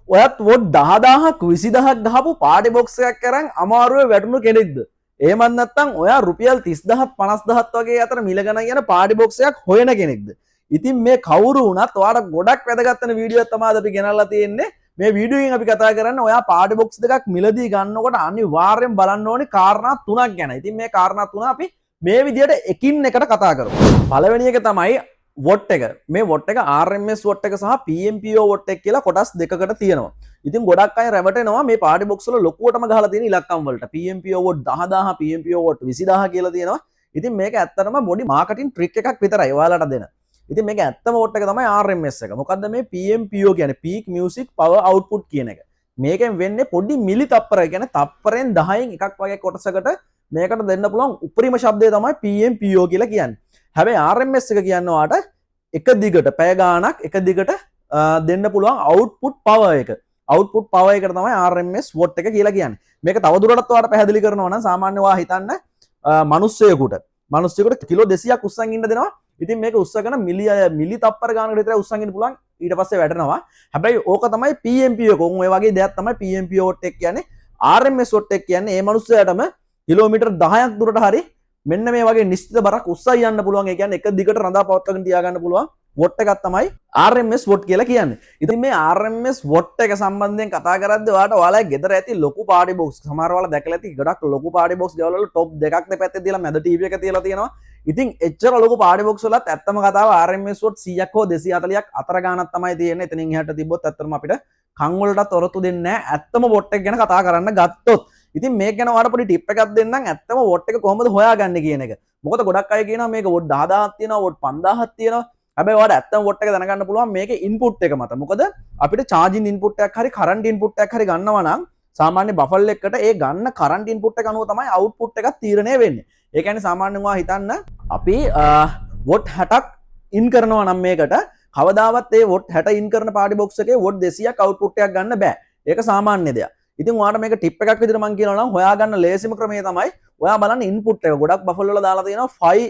ඔයත් වොට් 10000ක් 20000ක් ගහපු party box එකක් අරන් අමාරුවේ වැටුණු කෙනෙක්ද? එහෙමත් නැත්නම් ඔයා රුපියල් 30000ක් 50000ක් වගේ අතර මිල ගණන් යන පාටි බොක්ස් එකක් හොයන කෙනෙක්ද? ඉතින් මේ කවුරු වුණත් ඔයාලට ගොඩක් වැදගත් වෙන වීඩියෝවක් තමයි අපි ගෙනල්ලා තියෙන්නේ. මේ වීඩියෝෙන් අපි කතා කරන්නේ ඔයා පාටි බොක්ස් දෙකක් මිලදී ගන්නකොට අනිවාර්යෙන් බලන්න ඕනේ කාරණා තුනක් ගැන. ඉතින් මේ කාරණා තුන අපි මේ විදිහට එකින් එකට කතා කරමු. පළවෙනි එක තමයි වොට් එක. මේ වොට් එක RMS වොට් එක සහ PMPO වොට් එක කියලා කොටස් දෙකකට තියෙනවා. ඉතින් ගොඩක් අය රැවටෙනවා මේ පාටි බොක්ස් වල ලොකුවටම ගහලා තියෙන ඉලක්කම් වලට. PMPO වොට් 10000 PMPO වොට් 20000 කියලා තියෙනවා. ඉතින් මේක ඇත්තටම බොඩි මාකටිං ට්‍රික් එකක් විතරයි ඔයාලට දෙන. ඉතින් මේක ඇත්තම වොට් එක තමයි RMS එක. මොකද්ද මේ PMPO කියන්නේ Peak Music Power Output කියන එක. මේකෙන් වෙන්නේ පොඩි මිලි තප්පරයක්. කියන්නේ තප්පරෙන් 10න් එකක් වගේ කොටසකට මේකට දෙන්න පුළුවන් උපරිම ශබ්දය තමයි PMPO කියලා කියන්නේ. හැබැයි RMS එක කියන්නේ ඔයාට එක දිගට පැය ගාණක් එක දිගට දෙන්න පුළුවන් output power එක. output power එකට තමයි RMS watt එක කියලා කියන්නේ. මේක තවදුරටත් ඔයාලට පැහැදිලි කරනවා නම් සාමාන්‍ය ඔයා හිතන්න මිනිස්සෙකුට කිලෝ 200ක් උස්සන් ඉන්න දෙනවා. ඉතින් මේක උස්සගෙන මිලි තප්පර ගානකට විතර උස්සන් ඉන්න පුළුවන්. ඊට පස්සේ වැටෙනවා. හැබැයි ඕක තමයි PMPO එක. ඔය වගේ දෙයක් තමයි PMPO watt එක කියන්නේ. RMS watt එක කියන්නේ මේ මිනිස්සයාටම කිලෝමීටර් 10ක් දුරට හරි මෙන්න මේ වගේ නිශ්චිත බරක් උස්සයි යන්න පුළුවන්. ඒ කියන්නේ එක දිගට රඳා පවත්වාගෙන තියාගන්න පුළුවන් වොට් එකක් තමයි RMS වොට් කියලා කියන්නේ. ඉතින් මේ RMS වොට් එක සම්බන්ධයෙන් කතා කරද්දී ඔයාලගේ ගෙදර ඇති ලොකු පාටි බොක්ස් සමහර ඔයාලා දැකලා ඇති ගොඩක් ලොකු පාටි බොක්ස් ගෙවල් වල টොප් දෙකක් දෙපැත්තේ තියලා මැද ටීවී එක තියලා තියෙනවා. ඉතින් එච්චර ලොකු පාටි බොක්ස් වලත් ඇත්තම කතාව RMS වොට් 100ක් හෝ 240ක් අතර ගානක් තමයි තියෙන්නේ. එතනින් එහාට තිබ්බොත් ඇත්තටම අපිට කන් වලටත් ඔරොත්තු දෙන්නේ නැහැ. ඇත්තම වොට් එක ගැන කතා කරන්න ගත්තොත්. ඉතින් මේක ගැන ඔයාලට පොඩි ටිප් එකක් දෙන්නම්. ඇත්තම වොට් එක කොහොමද හොයාගන්නේ කියන එක. මොකද ගොඩක් අය කියනවා මේක වොට් 10000ක් තියෙනවා වොට් 5000ක් තියෙනවා. හැබැයි ඔයාලට ඇත්තම වොට් එක දැනගන්න පුළුවන් මේකේ ඉන්පුට් එක මත. මොකද අපිට charging input එකක් හරි current input එකක් හරි ගන්නවා නම් සාමාන්‍ය බෆල් එකකට ඒ ගන්න current input එක අනුව තමයි output එකක් තීරණය වෙන්නේ. ඒ කියන්නේ සාමාන්‍යයෙන් ඔයා හිතන්න අපි වොට් 60ක් ඉන් කරනවා නම් මේකට කවදාවත් ඒ වොට් 60 ඉන් කරන පාටි බොක්ස් එකේ වොට් 200ක් output එකක් ගන්න බෑ. ඒක සාමාන්‍ය දෙයක්. ඉතින් ඔයාලට මේක ටිප් එකක් විදිහට මම කියනවා නම් හොයාගන්න ලේසිම ක්‍රමය තමයි ඔයා බලන්න ඉන්පුට් එක. ගොඩක් බෆල් වල දාලා තියෙනවා 5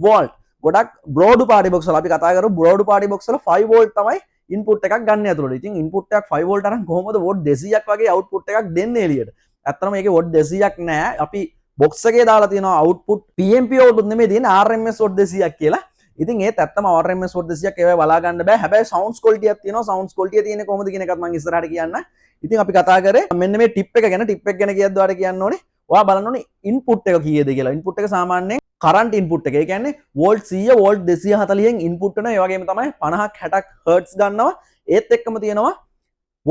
වෝල්ට්. ගොඩක් බ්‍රෝඩ් පාටි බොක්ස් වල අපි කතා කරමු බ්‍රෝඩ් පාටි බොක්ස් වල 5 වෝල්ට් තමයි ඉන්පුට් එකක් ගන්න ඇතුළට. ඉතින් ඉන්පුට් එකක් 5 වෝල්ට් අරන් කොහොමද වොට් 200ක් වගේ අවුට්පුට් එකක් දෙන්නේ එළියට? ඇත්තටම මේකේ වොට් 200ක් නෑ. අපි බොක්ස් එකේ දාලා තියෙනවා අවුට්පුට් PMP output නෙමෙයි තියෙන්නේ RMS වොට් 200ක් කියලා. ඉතින් ඒත් ඇත්තම RMS වොට් 200ක් ඒවා බලා ගන්න බෑ. හැබැයි සවුන්ඩ්ස් ක්වොලිටි එකක් තියෙනවා. සවුන්ඩ්ස් ක්වොලිටි එක තියෙන්නේ කොහොමද කියන එකත් මම ඉස්සරහට කියන්න. ඉතින් අපි කතා කරේ මෙන්න මේ ටිප් එක ගැන කියද්දී ඔයාලට කියන්න ඕනේ ඔයා බලන්න ඕනේ ඉන්පුට් එක කීයද කියලා. ඉන්පුට් එක සාමාන්‍යයෙන් කරන්ට් ඉන්පුට් එක. ඒ කියන්නේ වෝල්ට් 100 වෝල්ට් 240න් ඉන්පුට් වෙනවා. ඒ වගේම තමයි 50ක් 60ක් හර්ට්ස් ගන්නවා. ඒත් එක්කම තියෙනවා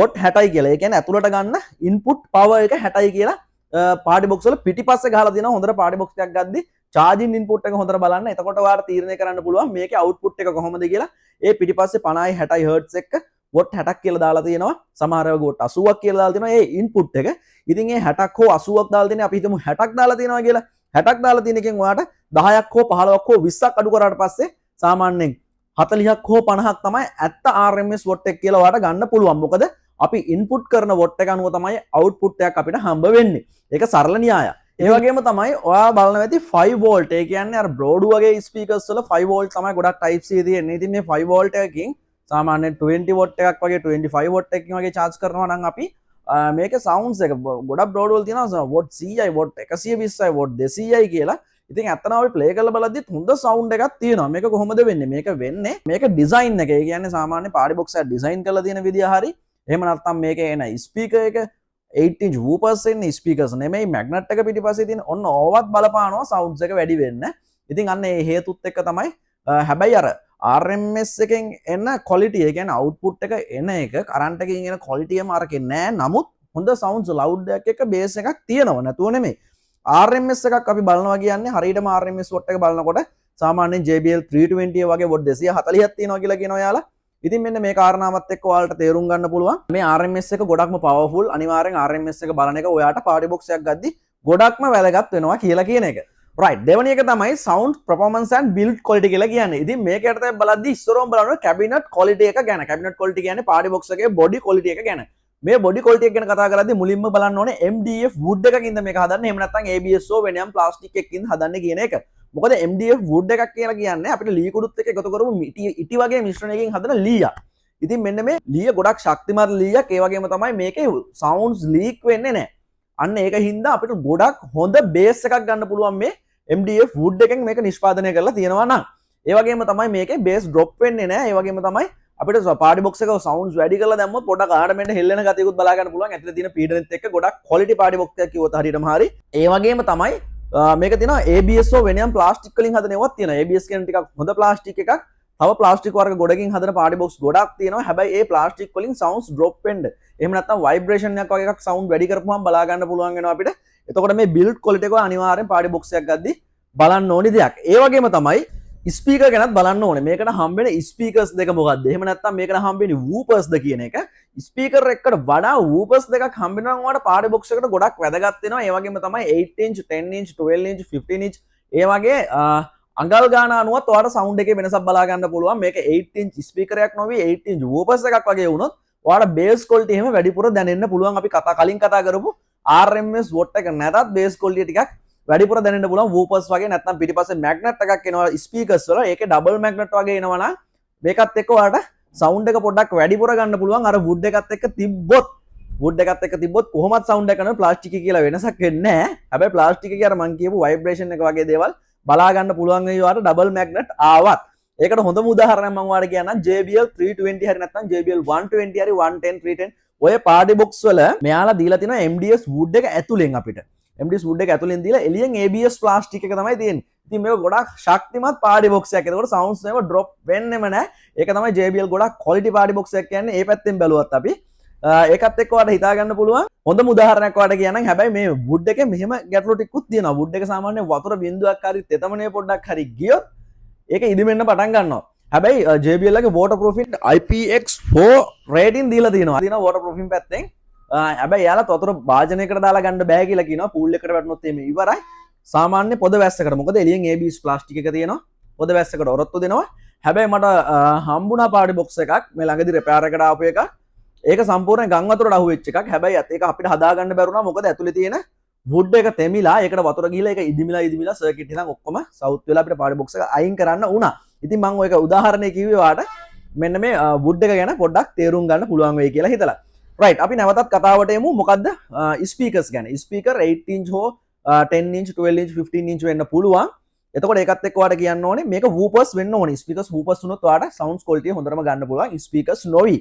වොට් 60යි කියලා. ඒ කියන්නේ ඇතුළට ගන්න ඉන්පුට් පවර් එක 60යි කියලා පාටි බොක්ස් වල පිටිපස්සේ ගහලා තියෙනවා. හොඳට පාටි බොක්ස් එකක් ගද්දි charging input එක හොඳට බලන්න. එතකොට ඔයාලා තීරණය කරන්න පුළුවන් මේකේ output එක කොහොමද කියලා. ඒ පිටිපස්සේ 50යි 60යි හර්ට්ස් එක්ක වොට් 60ක් කියලා දාලා තියෙනවා. සමහර වෙලාවට වොට් 80ක් කියලා දාලා තියෙනවා. ඒ ඉන්පුට් එක. ඉතින් ඒ 60ක් හෝ 80ක් දාලා තියෙන්නේ අපි හිතමු 60ක් දාලා තියෙනවා කියලා. 60ක් දාලා තියෙන එකෙන් ඔයාට 10ක් හෝ 15ක් හෝ 20ක් අඩු කරාට පස්සේ සාමාන්‍යයෙන් 40ක් හෝ 50ක් තමයි ඇත්ත RMS වොට් එක කියලා ඔයාට ගන්න පුළුවන්. මොකද අපි ඉන්පුට් කරන වොට් එක අනුව තමයි අවුට්පුට් එකක් අපිට හම්බ වෙන්නේ. ඒක සරල න්‍යායයක්. ඒ වගේම තමයි ඔයා බලන වෙති 5 වෝල්ට්. ඒ කියන්නේ අර බ්‍රෝඩ් වගේ ස්පීකර්ස් වල 5 වෝල්ට් තමයි ගොඩක් type C තියෙන්නේ. ඉතින් මේ 5 වෝල්ට් එකකින් සාමාන්‍යයෙන් 20 වොට් එකක් වගේ 25 වොට් එකකින් වගේ charge කරනවා නම් අපි මේකේ sounds එක ගොඩක් බ්‍රෝඩ් වල තියෙනවා වොට් 100යි වොට් 120යි වොට් 200යි කියලා. ඉතින් ඇත්තටම අපි ප්ලේ කරලා බලද්දිත් හොඳ sound එකක් තියෙනවා. මේක කොහොමද වෙන්නේ? මේක design එක. ඒ කියන්නේ සාමාන්‍ය party box එක design කරලා තියෙන විදිය හරි. එහෙම නැත්නම් මේකේ එන speaker එක 8 inch woofers ඉන්නේ speakers නෙමෙයි magnet එක පිටිපස්සේ තියෙන ඔන්න ඕවත් බලපානවා sounds එක වැඩි වෙන්න. ඉතින් අන්න ඒ හේතුත් එක්ක තමයි හැබැයි අර RMS එකෙන් එන quality ඒ කියන්නේ output එක එන එක current එකකින් එන quality එක මාර්කේ නෑ. නමුත් හොඳ sounds loud එකක් එක bass එකක් තියෙනවා නැතුව නෙමෙයි. RMS එකක් අපි බලනවා කියන්නේ හරියටම RMS watt එක බලනකොට සාමාන්‍යයෙන් JBL 320 වගේ watt 240ක් තියෙනවා කියලා කියනවා යාලා. ඉතින් මෙන්න මේ කාරණාවත් එක්ක ඔයාලට තේරුම් ගන්න පුළුවන් මේ RMS එක ගොඩක්ම පවර්ෆුල්. අනිවාර්යෙන් RMS එක බලන එක ඔයාට පාටි බොක්ස් එකක් ගද්දි ගොඩක්ම වැදගත් වෙනවා කියලා කියන එක. right දෙවෙනි එක තමයි sound performance and build quality කියලා කියන්නේ. ඉතින් මේක යටතේ බලද්දි ඉස්සරෝම බලනවා cabinet quality එක ගැන. cabinet quality කියන්නේ පාටි බොක්ස් එකේ body quality එක ගැන. මේ body quality එක ගැන කතා කරද්දි මුලින්ම බලන්න ඕනේ MDF wood එකකින්ද මේක හදන්නේ. එහෙම නැත්නම් ABS හෝ වෙනම plastic එකකින් හදන්නේ කියන එක. මොකද MDF wood එකක් කියලා කියන්නේ අපිට ලී කුඩුත් එක්ක එකතු කරපු ඉටි වගේ මිශ්‍රණයකින් හදන ලීයක්. ඉතින් මෙන්න මේ ලීය ගොඩක් ශක්තිමත් ලීයක්. ඒ වගේම තමයි මේකේ සවුන්ඩ්ස් ලීක් වෙන්නේ නැහැ. අන්න ඒක හින්දා අපිට ගොඩක් හොඳ බේස් එකක් ගන්න පුළුවන් මේ MDF wood එකෙන් මේක නිෂ්පාදනය කරලා තියෙනවා නම්. ඒ වගේම තමයි මේකේ බේස් ඩ්‍රොප් වෙන්නේ නැහැ. ඒ වගේම තමයි අපිට පාටි බොක්ස් එක සවුන්ඩ්ස් වැඩි කරලා දැම්මොත් පොඩක් ආඩමෙන්ට හෙල්ලෙන ගතියකුත් බලා ගන්න පුළුවන්. ඇතුලේ තියෙන පීඩනෙත් එක්ක ගොඩක් ක්වොලිටි පාටි බොක්ස් එකක් කිව්වොත් හරියටම හරි. ඒ වගේම තමයි මේක තියෙනවා ABS වෙනියම් ප්ලාස්ටික් වලින් හදන ඒවාත් තියෙනවා. ABS කියන්නේ ටිකක් හොඳ ප්ලාස්ටික් එකක්. තව ප්ලාස්ටික් වර්ග ගොඩකින් හදන පාටි බොක්ස් ගොඩක් තියෙනවා. හැබැයි ඒ ප්ලාස්ටික් වලින් සවුන්ඩ්ස් ඩ්‍රොප් වෙන්න. එහෙම නැත්නම් ভাইබ්‍රේෂන් එකක් වගේ එකක් සවුන්ඩ් වැඩි කරපුවම බලා ගන්න පුළුවන් වෙනවා අපිට. එතකොට මේ බිල්ඩ් ක්වොලිටි එක අනිවාර්යෙන් පාටි බොක්ස් එකක් ගද්දි බලන්න ඕනි දෙයක්. ඒ වගේම තමයි ස්පීකර් ගැනත් බලන්න ඕනේ. මේකට හම්බෙන ස්පීකර්ස් දෙක මොකක්ද? එහෙම නැත්නම් මේකට හම්බෙන්නේ වූපර්ස්ද කියන එක. ස්පීකර් එකකට වඩා වූපර්ස් දෙකක් හම්බෙනවා වුණාට පාටි බොක්ස් එකට ගොඩක් වැදගත් වෙනවා. ඒ වගේම තමයි 8 inch, 10 inch, 12 inch, 15 inch ඒ වගේ අඟල් ගාන අනුවත් ඔයාලට සවුන්ඩ් එකේ වෙනසක් බලා ගන්න පුළුවන්. මේක 8 inch ස්පීකරයක් නොවේ 8 inch වූපර්ස් එකක් වගේ වුණොත් ඔයාලට බේස් ක්වොලිටි එහෙම වැඩිපුර දැනෙන්න පුළුවන්. අපි කලින් කතා කරපු RMS watt එක නැතත් බේස් ක්වොලිටි ටිකක් වැඩිපුර දැනෙන්න පුළුවන්. වූපර්ස් වගේ නැත්නම් පිටිපස්සේ මැග්නට් එකක් එනවා ස්පීකර්ස් වල. ඒකේ ඩබල් මැග්නට් වගේ එනවා නම් මේකත් එක්ක ඔයාලට සවුන්ඩ් එක පොඩ්ඩක් වැඩිපුර ගන්න පුළුවන්. අර වුඩ් එකත් එක්ක තිබ්බොත් කොහොමත් සවුන්ඩ් එක කරන ප්ලාස්ටික් කියලා වෙනසක් වෙන්නේ නැහැ. හැබැයි ප්ලාස්ටික් එකේ අර මං කියපු ভাইබ්‍රේෂන් එක වගේ දේවල් බලා ගන්න පුළුවන් වෙයි ඔයාලට ඩබල් මැග්නට් ආවත්. ඒකට හොඳම උදාහරණයක් මම ඔයාලට කියන්නම් JBL 320 හරි නැත්නම් JBL 120 හරි 110 310 ඔය පාටි බොක්ස් වල මෙයාලා දීලා තියෙනවා MDS wood එක ඇතුලෙන් අපිට. MDS wood එක ඇතුලෙන් දීලා එළියෙන් ABS ප්ලාස්ටික් එක තමයි තියෙන්නේ. ඉතින් මේක ගොඩක් ශක්තිමත් පාටි බොක්ස් එකක්. ඒකට සවුන්ඩ්ස් ඒවා ඩ්‍රොප් වෙන්නෙම නැහැ. ඒක තමයි JBL ගොඩක් ක්වොලිටි පාටි බොක්ස් එකක් කියන්නේ. ඒ පැත්තෙන් බැලුවත් අපි ඒකත් එක්ක ඔයාලට හිතා ගන්න පුළුවන්. හොඳම උදාහරණයක් ඔයාලට කියන්නම්. හැබැයි මේ wood එකේ මෙහෙම ගැටලු ටිකකුත් තියෙනවා. wood එක සාමාන්‍යයෙන් වතුර බින්දුවක් හරි තෙතමනේ පොඩ්ඩක් හරි ගියොත් ඒක ඉදිමෙන්න පටන් ගන්නවා. හැබැයි JBL එකේ waterproofing IPX4 rating දීලා තියෙනවා. තියෙනවා waterproofing පැත්තෙන්. හැබැයි යාලා වතුර භාජනයකට දාලා ගන්න බෑ කියලා කියනවා. pool එකකට වැටුනොත් එimhe ඉවරයි. සාමාන්‍ය පොද වැස්සකට. මොකද එළියෙන් ABS ප්ලාස්ටික් එක තියෙනවා. පොද වැස්සකට ඔරොත්තු දෙනවා. හැබැයි මට හම්බුණා පාටි බොක්ස් එකක් මේ ළඟදී රිපෙයාර් එකට ආපු එකක්. ඒක සම්පූර්ණ ගම් වතුරට අහු වෙච්ච එකක්. හැබැයි ඒක අපිට හදා ගන්න බැරුණා. මොකද ඇතුලේ තියෙන wood එක තෙමිලා ඒකට වතුර ගිහලා ඒක ඉදිමිලා සර්කිට් එකෙන් ඔක්කොම සවුත් වෙලා අපිට පාටි බොක්ස් එක අයින් කරන්න වුණා. ඉතින් මම ඔයක උදාහරණයක් කිව්වේ ඔයාලට මෙන්න මේ wood එක ගැන පොඩ්ඩක් තේරුම් ගන්න පුළුවන් වෙයි කියලා හිතලා. right අපි නැවතත් කතාවට එමු. මොකද්ද ස්පීකර්ස් ගැන. ස්පීකර් 8 inch හෝ 10 inch 12 inch 15 inch වෙන්න පුළුවන්. එතකොට ඒකත් එක්ක ඔයාලට කියන්න ඕනේ මේක වූපර්ස් වෙන්න ඕනේ. ස්පීකර්ස් වූපර්ස් වුණොත් ඔයාලට සවුන්ඩ්ස් ක්වොලිටි හොඳටම ගන්න පුළුවන්. ස්පීකර්ස් නොවි.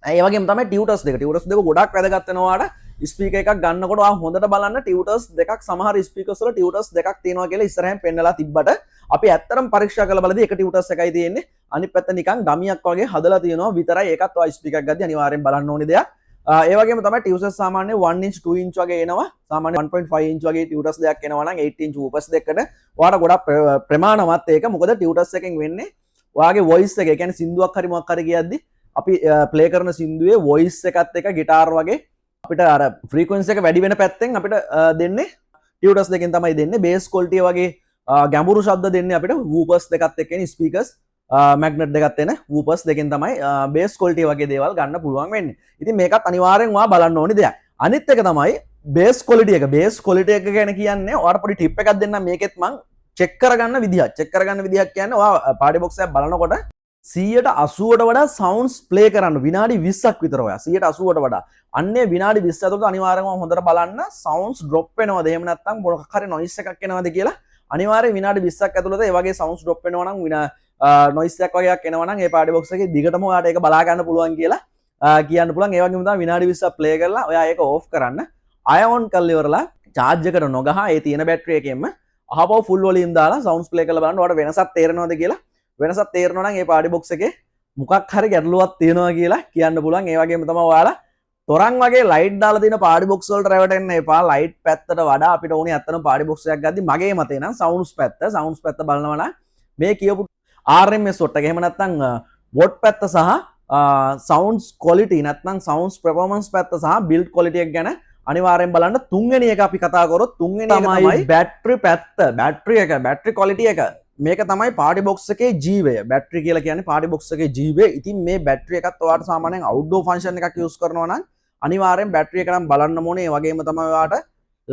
ඒ වගේම තමයි ටියුටර්ස් දෙක ගොඩක් වැදගත් වෙනවා ඔයාලට. ස්පීකර් එකක් ගන්නකොට ඔයා හොඳට බලන්න ටියුටර්ස් දෙකක් සමහර ස්පීකර්ස් වල ටියුටර්ස් දෙකක් තියෙනවා කියලා ඉස්සරහින් පෙන්නලා තිබ්බට අපි ඇත්තටම පරීක්ෂා කරලා බලද්දී එක ටියුටර්ස් එකයි තියෙන්නේ. අනිත් පැත්ත නිකන් ගමියක් වගේ හදලා තියෙනවා විතරයි. ඒකත් ඔයා ස්පීකර් එකක් ගද්දී අනිවාර්යෙන් බලන්න ඕනේ දෙයක්. ඒ වගේම තමයි ටියුටර්ස් සාමාන්‍ය 1 inch 2 inch වගේ එනවා. සාමාන්‍ය 1.5 inch වගේ ටියුටර්ස් දෙකක් එනවා නම් 8 inch වූපර්ස් දෙකකට ඔයාලට ගොඩක් ප්‍රමාණවත් ඒක. මොකද ටියුටර්ස් එකෙන් වෙන්නේ ඔයාගේ වොයිස් එක. ඒ කියන්නේ සින්දුවක් හරි මොකක් හරි කියද්දී අපි ප්ලේ කරන සින්දුවේ වොයිස් එකත් එක්ක ගිටාර් වගේ අපිට අර ෆ්‍රීකවෙන්සි එක වැඩි වෙන පැත්තෙන් අපිට දෙන්නේ ටියුටර්ස් දෙකෙන් තමයි දෙන්නේ. බේස් ක්වොලිටි වගේ ගැඹුරු ශබ්ද දෙන්නේ අපිට වූපර්ස් දෙකත් එක්ක එන ස්පීකර්ස් මැග්නට් දෙකත් එන වූපර්ස් දෙකෙන් තමයි බේස් ක්වොලිටි වගේ දේවල් ගන්න පුළුවන් වෙන්නේ. ඉතින් මේකත් අනිවාර්යෙන් ඔයා බලන්න ඕනි දෙයක්. අනිත් එක තමයි බේස් ක්වොලිටි එක. බේස් ක්වොලිටි එක ගැන කියන්නේ ඔයාලට පොඩි ටිප් එකක් දෙන්නම්. මේකෙත් මං චෙක් කරගන්න විදිහක් කියන්නේ ඔයා පාටි බොක්ස් එක බලනකොට 180ට වඩා සවුන්ඩ්ස් ප්ලේ කරන්න විනාඩි 20ක් විතර ඔයා 180ට වඩා අන්නේ විනාඩි 20 ඇතුළත අනිවාර්යයෙන්ම හොඳට බලන්න සවුන්ඩ්ස් ඩ්‍රොප් වෙනවද එහෙම නැත්නම් මොකක් හරි නොයිස් එකක් එනවද කියලා. අනිවාර්යයෙන් විනාඩි 20ක් ඇතුළත ඒ වගේ සවුන්ඩ්ස් ඩ්‍රොප් වෙනවා නම් නොයිස් එකක් වගේක් එනවා නම් ඒ පාටි බොක්ස් එකේ දිගටම ඔයාට ඒක බලා ගන්න පුළුවන් කියලා කියන්න පුළුවන්. ඒ වගේම තමයි විනාඩි 20ක් ප්ලේ කරලා ඔයා ඒක ඕෆ් කරන්න. අය ඔන් කරලා ඉවරලා charge එකට නොගහ ඒ තියෙන බැටරි එකෙන්ම අහපව ෆුල් වොලියම් දාලා සවුන්ඩ්ස් ප්ලේ කරලා බලන්න ඔයාලට වෙනසක් තේරෙනවද කියලා. වෙනසක් තේරෙනවා නම් ඒ පාටි බොක්ස් එකේ මොකක් හරි ගැටලුවක් තියෙනවා කියලා කියන්න පුළුවන්. ඒ වගේම තමයි ඔයාලා තොරන් වගේ ලයිට් දාලා තියෙන පාටි බොක්ස් වලට රැවටෙන්න එපා. ලයිට් පැත්තට වඩා අපිට ඕනේ අත්තන පාටි බොක්ස් එකක් ගද්දි මගේ මතේ නම් සවුන්ඩ්ස් පැත්ත බලනවා නම් මේ කියපු RMS watt එක එහෙම නැත්නම් watt පැත්ත සහ සවුන්ඩ්ස් ක්වොලිටි නැත්නම් සවුන්ඩ්ස් පර්ෆෝමන්ස් පැත්ත සහ බිල්ඩ් ක්වොලිටි එක ගැන අනිවාර්යෙන් බලන්න. තුන්වෙනි එක අපි කතා කරොත් තුන්වෙනි එක තමයි බැටරි පැත්ත. බැටරි ක්වොලිටි එක මේක තමයි පාටි බොක්ස් එකේ ජීවය. බැටරි කියලා කියන්නේ පාටි බොක්ස් එකේ ජීවය. ඉතින් මේ බැටරි එකත් ඔයාලට සාමාන්‍යයෙන් අවුට්ඩෝර් ෆන්ක්ෂන් එකක් යූස් කරනවා නම් අනිවාර්යෙන් බැටරි එක නම් බලන්න ඕනේ. ඒ වගේම තමයි ඔයාලට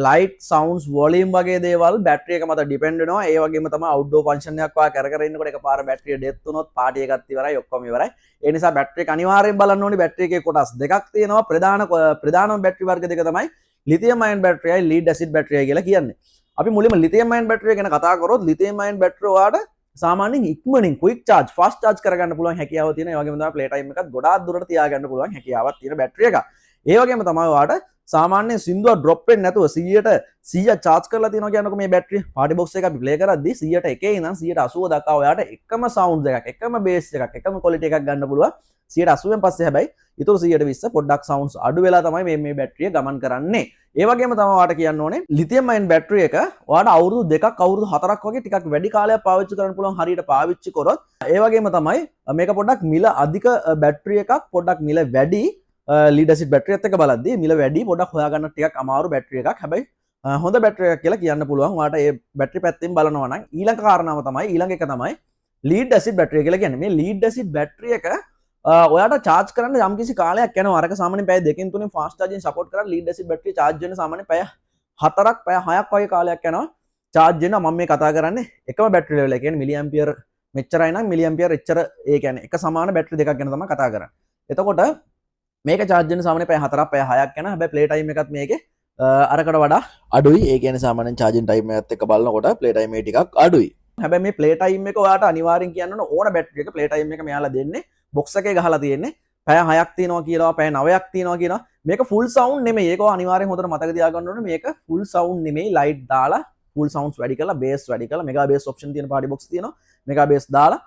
ලයිට් සවුන්ස් වොලියම් වගේ දේවල් බැටරිය එක මත ඩිපෙන්ඩ් වෙනවා. ඒ වගේම තමයි අවුට්ඩෝර් ෆන්ක්ෂන් එකක් වා කර ඉන්නකොට එකපාර බැටරිය ඩෙත් වුණොත් පාටි එකත් ඉවරයි ඔක්කොම ඉවරයි. ඒ නිසා බැටරි එක අනිවාර්යෙන් බලන්න ඕනේ. බැටරි එකේ කොටස් දෙකක් තියෙනවා. ප්‍රධානම බැටරි වර්ග දෙක තමයි ලිතියම් අයන් බැටරියයි ලීඩ් ඇසිඩ් බැටරියයි කියලා කියන්නේ. අපි මුලින්ම ලිතියම් අයන් බැටරිය ගැන කතා කරොත් ලිතියම් අයන් බැටරිය ඔයාලට සාමාන්‍යයෙන් ඉක්මනින් ක්වික් charge fast charge කරගන්න පුළුවන් හැකියාව තියෙන. ඒ වගේම තමයි ප්ලේ ටයිම් එකත් ගොඩාක් දුරට තියාගන්න පුළුවන් හැකියාවක් තියෙන බැටරි එකක්. ඒ වගේම තමයි ඔයාලට සාමාන්‍යයෙන් සින්දුව ඩ්‍රොප් වෙන්නේ නැතුව 100ට charge කරලා තියෙනවා කියනකො මේ බැටරිය පාටි බොක්ස් එක අපි ප්ලේ කරද්දී 100ට 1 ඉඳන් 180 දක්වා ඔයාලට එකම සවුන්ඩ් එකක් එකම බේස් එකක් එකම ක්වොලිටි එකක් ගන්න පුළුවන්. 180න් පස්සේ හැබැයි ඊටු 120 පොඩ්ඩක් සවුන්ඩ්ස් අඩු වෙලා තමයි මේ බැටරිය ගමන් කරන්නේ. ඒ වගේම තමයි ඔයාලට කියන්න ඕනේ ලිතියම් අයන් බැටරි එක ඔයාලට අවුරුදු 2ක් අවුරුදු 4ක් වගේ ටිකක් වැඩි කාලයක් පාවිච්චි කරන්න පුළුවන් හරියට පාවිච්චි කරොත්. ඒ වගේම තමයි මේක පොඩ්ඩක් මිල අධික බැටරි එකක් පොඩ්ඩක් මිල වැඩි ලීඩ් ඇසිඩ් බැටරියත් එක්ක බලද්දී මිල වැඩි පොඩ්ඩක් හොයාගන්න ටිකක් අමාරු බැටරි එකක්. හැබැයි හොඳ බැටරි එකක් කියලා කියන්න පුළුවන්. ඔයාලට මේ බැටරි පැත්තෙන් බලනවා නම් ඊළඟ කාරණාව තමයි ඊළඟ එක තමයි ලීඩ් ඇසිඩ් බැටරි කියලා කියන්නේ. මේ ලීඩ් ඇසිඩ් බැටරි එක ඔයාට charge කරන්න යම් කිසි කාලයක් යනවා. අරක සාමාන්‍යයෙන් පැය 2කින් 3කින් fast charging support කරලා ලීඩ් ඇසිඩ් බැටරිය charge වෙන්න සාමාන්‍යයෙන් පැය 4ක් පැය 6ක් වගේ කාලයක් යනවා charge වෙන්න. මම මේ කතා කරන්නේ එකම බැටරි level එක. කියන්නේ මිලිඇම්පියර් මෙච්චරයි නම් මිලිඇම්පියර් එච්චර ඒ කියන්නේ එක සමාන බැටරි දෙකක් ගැන තමයි කතා කරන්නේ. එතකොට මේක charge වෙන්න සාමාන්‍යයෙන් පැය 4ක් පැය 6ක් යනවා. හැබැයි play time එකත් මේකේ අරකට වඩා අඩුයි. ඒ කියන්නේ සාමාන්‍යයෙන් charging time එකත් එක්ක බලනකොට play time එක ටිකක් අඩුයි. හැබැයි මේ play time එක ඔයාට අනිවාර්යෙන් කියන්න ඕන බැටරි එක play time එක මෙයාලා දෙන්නේ box එකේ ගහලා තියෙන්නේ පැය 6ක් තියෙනවා කියලා පැය 9ක් තියෙනවා කියනවා. මේක full sound නෙමෙයි. ඒක අනිවාර්යෙන් හොඳට මතක තියාගන්න ඕනේ. මේක full sound නෙමෙයි. light දාලා full sounds වැඩි කරලා bass වැඩි කරලා mega bass option තියෙන party box තියෙනවා. mega bass දාලා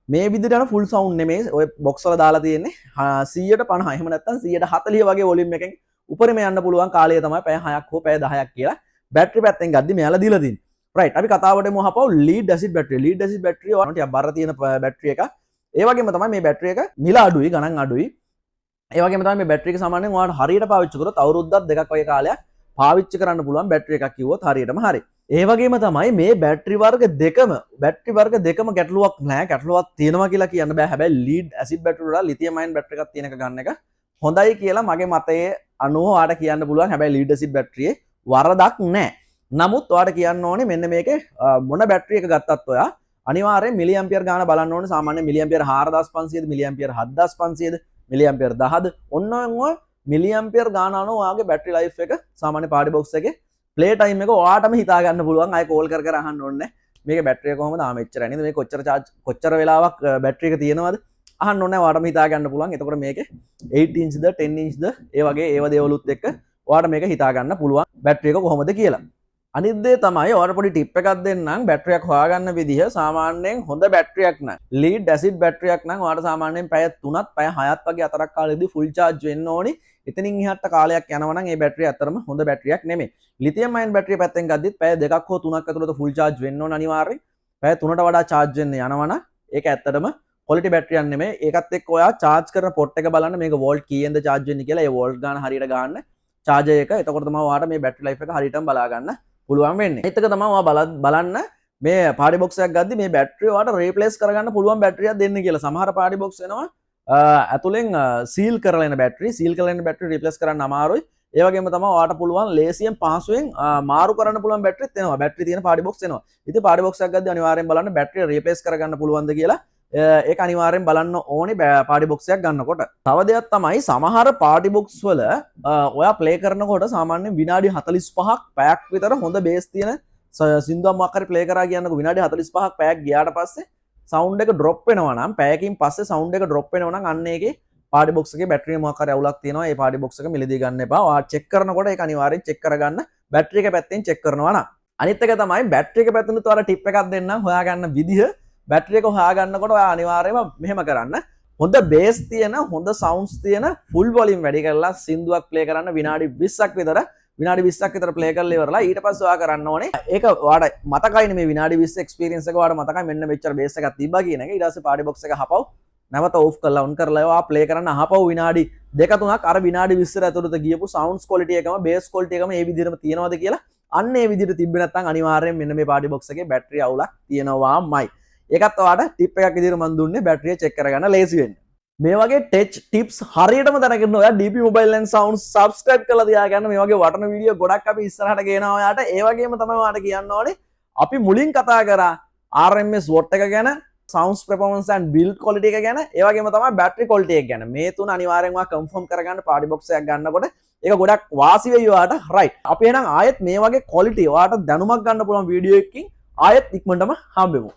මේ විදිහට යන full sound නෙමෙයි. ඔය box වල දාලා තියෙන්නේ 150. එහෙම නැත්නම් 140 වගේ volume එකෙන් උඩරිම යන්න පුළුවන් කාලය තමයි පැය 6ක් හෝ පැය 10ක් කියලා බැටරි පැත්තෙන් ගද්දි මෙයාලා දීලා තින්නේ. right අපි කතාවට එමු අපව ලීඩ් ඇසිඩ් බැටරිය. ලීඩ් ඇසිඩ් බැටරිය ඔයාලට ටිකක් බර තියෙන බැටරි එකක්. ඒ වගේම තමයි මේ බැටරි එක මිල අඩුයි ගණන් අඩුයි. ඒ වගේම තමයි මේ බැටරි එක සාමාන්‍යයෙන් ඔයාලට හරියට පාවිච්චි කරොත් අවුරුද්දක් දෙකක් වගේ කාලයක් පාවිච්චි කරන්න පුළුවන් බැටරි එකක් කිව්වොත් හරියටම හරි. ඒ වගේම තමයි මේ බැටරි වර්ග දෙකම ගැටලුවක් නැහැ. ගැටලුවක් තියෙනවා කියලා කියන්න බෑ. හැබැයි ලීඩ් ඇසිඩ් බැටරි වල ලිතියම් අයන් බැටරි එකක් තියෙන එක ගන්න එක හොඳයි කියලා මගේ මතයේ අනුව ඔයාලට කියන්න පුළුවන්. හැබැයි ලීඩ් ඇසිඩ් බැටරියේ වරදක් නැහැ. නමුත් ඔයාලට කියන්න ඕනේ මෙන්න මේකේ මොන බැටරි එක ගත්තත් ඔයා අනිවාර්යෙන් මිලිඇම්පියර් ගාන බලන්න ඕනේ. සාමාන්‍යයෙන් මිලිඇම්පියර් 4500ද මිලිඇම්පියර් 7500ද මිලිඇම්පියර් 10ද ඔන්න ඔය මිලිඇම්පියර් ගාන අනුව ඔයාගේ බැටරි ලයිෆ් එක සාමාන්‍ය පාටි බොක්ස් එකේ ප්ලේ ටයිම් එක ඔයාටම හිතා ගන්න පුළුවන්. ආයෙ කෝල් කර අහන්න ඕනේ නැහැ. මේක බැටරි එක කොහොමද? මෙච්චරයි නේද? මේක කොච්චර වෙලාවක් බැටරි එක තියෙනවද? අහන්න ඕනේ. ඔයාටම හිතා ගන්න පුළුවන්. එතකොට මේකේ 8 ඉන්ච්ද 10 ඉන්ච්ද ඒ වගේ ඒව දේවලුත් එක්ක ඔයාට මේක හිතා ගන්න පුළුවන් බැටරි එක කොහොමද කියලා. අනිත් දේ තමයි ඔයාලට පොඩි ටිප් එකක් දෙන්නම්. බැටරියක් හොයාගන්න විදිහ සාමාන්‍යයෙන් හොඳ බැටරියක් නම් ලීඩ් ඇසිඩ් බැටරියක් නම් ඔයාලට සාමාන්‍යයෙන් පැය 3ක් පැය 6ක් වගේ අතරක් කාලෙදී ෆුල් charge වෙන්න ඕනි. එතනින් එහාට කාලයක් යනවා නම් ඒ බැටරිය අතරම හොඳ බැටරියක් නෙමෙයි. ලිතියම් අයන් බැටරිය පැත්තෙන් ගද්දිත් පැය 2ක් හෝ 3ක් ඇතුළත ෆුල් charge වෙන්න ඕන අනිවාර්යෙන්. පැය 3ට වඩා charge වෙන්න යනවා නම් ඒක ඇත්තටම quality බැටරියක් නෙමෙයි. ඒකත් එක්ක ඔයා charge කරන port එක බලන්න මේක volt කීයෙන්ද charge වෙන්නේ කියලා. ඒ volt ගාන හරියට ගන්න charger එක. එතකොට තමයි ඔයාට මේ බැටරි life එක හරියටම බලා ගන්න පුළුවන් වෙන්නේ. ඒත් එක තමයි ඔයා බලන්න මේ party box එකක් ගද්දි මේ බැටරිය ඔයාට replace කරගන්න පුළුවන් බැටරියක් දෙන්න කියලා. සමහර party box එනවා ඇතුලෙන් සීල් කරලා එන බැටරි. සීල් කරලා එන බැටරි replace කරන්න අමාරුයි. ඒ වගේම තමයි ඔයාට පුළුවන් ලේසියෙන් පහසුවෙන් මාරු කරන්න පුළුවන් බැටරිත් එනවා. බැටරි තියෙන party box එනවා. ඉතින් party box එකක් ගද්දි අනිවාර්යෙන් බලන්න බැටරිය replace කරගන්න පුළුවන්ද කියලා. ඒක අනිවාර්යෙන් බලන්න ඕනේ party box එකක් ගන්නකොට. තව දෙයක් තමයි සමහර party box වල ඔයා play කරනකොට සාමාන්‍යයෙන් විනාඩි 45ක් පැයක් විතර හොඳ bass තියෙන සින්දුවක් මොකක් හරි play කරා කියන්නකො විනාඩි 45ක් පැයක් ගියාට පස්සේ sound එක drop වෙනවා නම් පැයකින් පස්සේ sound එක drop වෙනවා නම් අන්න ඒකේ party box එකේ battery මොකක් හරි අවුලක් තියෙනවා. ඒ party box එක මිලදී ගන්න එපා. ඔයා check කරනකොට ඒක අනිවාර්යෙන් check කරගන්න battery එක පැත්තෙන් check කරනවා නම්. අනිත් එක තමයි battery එක පැත්තෙනුත් ඔයාලා tip එකක් දෙන්නම් හොයාගන්න විදිහ. බැටරි එක හොයාගන්නකොට ඔයා අනිවාර්යයෙන්ම මෙහෙම කරන්න. හොඳ බේස් තියෙන හොඳ සවුන්ඩ්ස් තියෙන ෆුල් වොලියම් වැඩි කරලා සින්දුවක් ප්ලේ කරන්න විනාඩි 20ක් විතර ප්ලේ කරලා ඉවරලා ඊට පස්සේ ඔයා කරන්න ඕනේ. ඒක ඔයාට මතකයිනේ මේ විනාඩි 20 එක්ස්පීරියන්ස් එක ඔයාට මතකයි මෙන්න මෙච්චර බේස් එකක් තිබ්බා කියන එක. ඊට පස්සේ පාටි බොක්ස් එක හපව් නැවත ඕෆ් කරලා ඔන් කරලා ඔයා ප්ලේ කරන්න අහපව් විනාඩි 2-3ක් අර විනාඩි 20 ඇතුළත ගියපු සවුන්ඩ්ස් ක්වොලිටි එකම බේස් ක්වොලිටි එකම මේ විදිහටම තියෙනවද කියලා අන්න ඒ විදිහට තිබ්බේ නැත්නම් අනිවාර්යයෙන් මෙන්න මේ පාටි බොක්ස් එකේ බැටරි අවුලක් තියෙනවාමයි. ඒකත් ඔයාලට ටිප් එකක් විදිහට මම දුන්නේ බැටරිය චෙක් කරගන්න ලේසි වෙන්න. මේ වගේ ටෙච් ටිප්ස් හරියටම දැනගන්න ඔයා DP Mobile and Sound subscribe කරලා තියාගන්න. මේ වගේ වටන වීඩියෝ ගොඩක් අපි ඉස්සරහට ගේනවා ඔයාට. ඒ වගේම තමයි ඔයාට කියන්න ඕනේ අපි මුලින් කතා කරා RMS watt එක ගැන, sounds performance and build quality එක ගැන, ඒ වගේම තමයි battery quality එක ගැන. මේ තුන අනිවාර්යෙන්ම confirm කරගන්න party box එකක් ගන්නකොට ඒක ගොඩක් වාසි වෙයි ඔයාට. right. අපි එහෙනම් ආයෙත් මේ වගේ quality ඔයාට දැනුමක් ගන්න පුළුවන් වීඩියෝ එකකින් ආයෙත් ඉක්මනටම හම්බෙමු.